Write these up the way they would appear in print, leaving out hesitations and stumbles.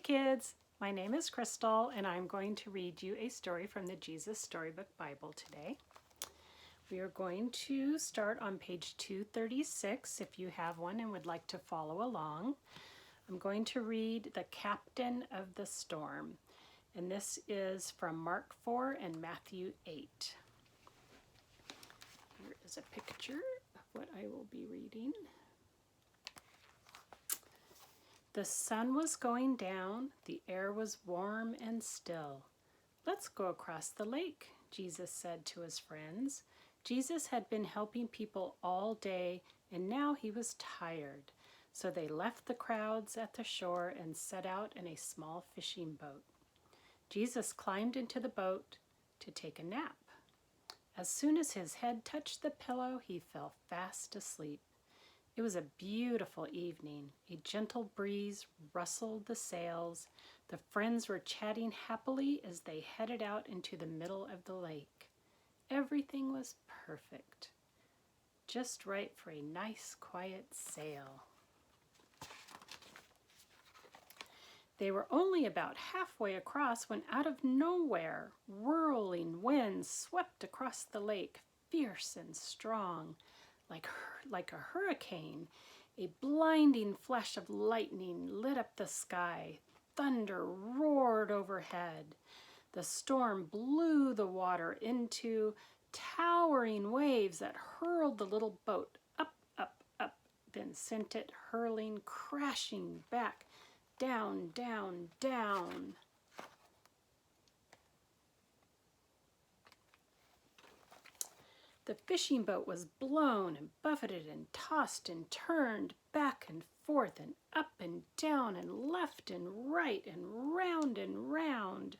kids, my name is Crystal and I'm going to read you a story from the Jesus Storybook Bible today. We are going to start on page 236 if you have one and would like to follow along. I'm going to read The Captain of the Storm, and this is from Mark 4 and Matthew 8. Here is a picture of what I will be reading. The sun was going down, the air was warm and still. "Let's go across the lake," Jesus said to his friends. Jesus had been helping people all day, and now he was tired. So they left the crowds at the shore and set out in a small fishing boat. Jesus climbed into the boat to take a nap. As soon as his head touched the pillow, he fell fast asleep. It was a beautiful evening. A gentle breeze rustled the sails. The friends were chatting happily as they headed out into the middle of the lake. Everything was perfect, just right for a nice, quiet sail. They were only about halfway across when out of nowhere, whirling winds swept across the lake, fierce and strong. Like a hurricane, a blinding flash of lightning lit up the sky. Thunder roared overhead. The storm blew the water into towering waves that hurled the little boat up, up, up, then sent it hurling, crashing back, down, down, down. The fishing boat was blown and buffeted and tossed and turned back and forth and up and down and left and right and round and round.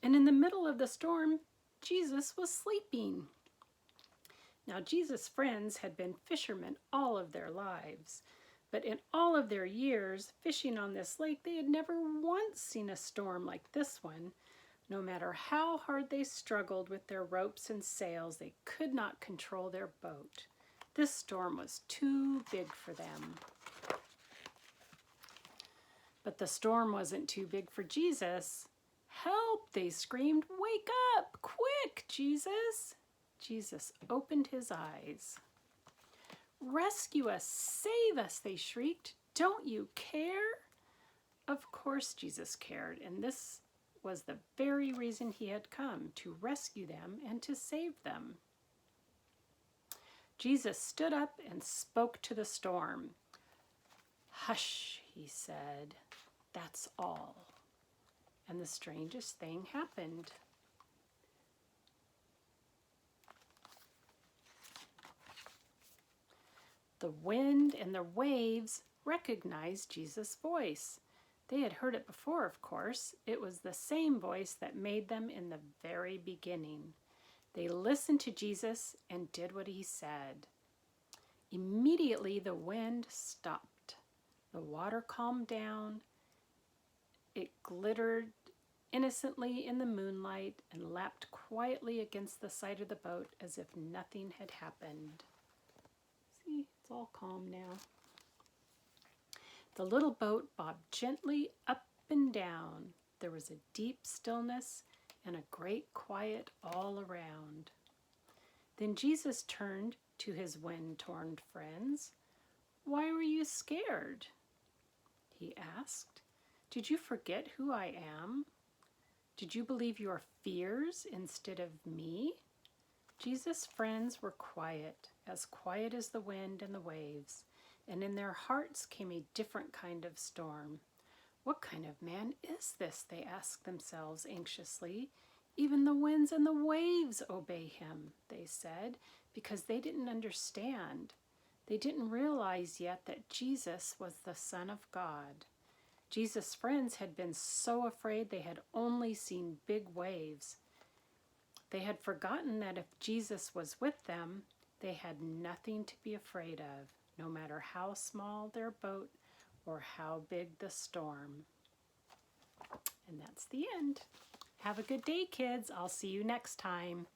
And in the middle of the storm, Jesus was sleeping. Now, Jesus' friends had been fishermen all of their lives, but in all of their years fishing on this lake, they had never once seen a storm like this one. No matter how hard they struggled with their ropes and sails, they could not control their boat. This storm was too big for them. But the storm wasn't too big for Jesus. "Help!" they screamed. "Wake up! Quick, Jesus!" Jesus opened his eyes. "Rescue us! Save us!" they shrieked. "Don't you care?" Of course Jesus cared, and this was the very reason he had come, to rescue them and to save them. Jesus stood up and spoke to the storm. "Hush," he said, "that's all." And the strangest thing happened. The wind and the waves recognized Jesus' voice. They had heard it before, of course. It was the same voice that made them in the very beginning. They listened to Jesus and did what he said. Immediately the wind stopped. The water calmed down. It glittered innocently in the moonlight and lapped quietly against the side of the boat as if nothing had happened. See, it's all calm now. The little boat bobbed gently up and down. There was a deep stillness and a great quiet all around. Then Jesus turned to his wind-torn friends. "Why were you scared?" he asked. "Did you forget who I am? Did you believe your fears instead of me?" Jesus' friends were quiet as the wind and the waves. And in their hearts came a different kind of storm. "What kind of man is this?" they asked themselves anxiously. "Even the winds and the waves obey him," they said, because they didn't understand. They didn't realize yet that Jesus was the Son of God. Jesus' friends had been so afraid they had only seen big waves. They had forgotten that if Jesus was with them, they had nothing to be afraid of, no matter how small their boat or how big the storm. And that's the end. Have a good day, kids. I'll see you next time.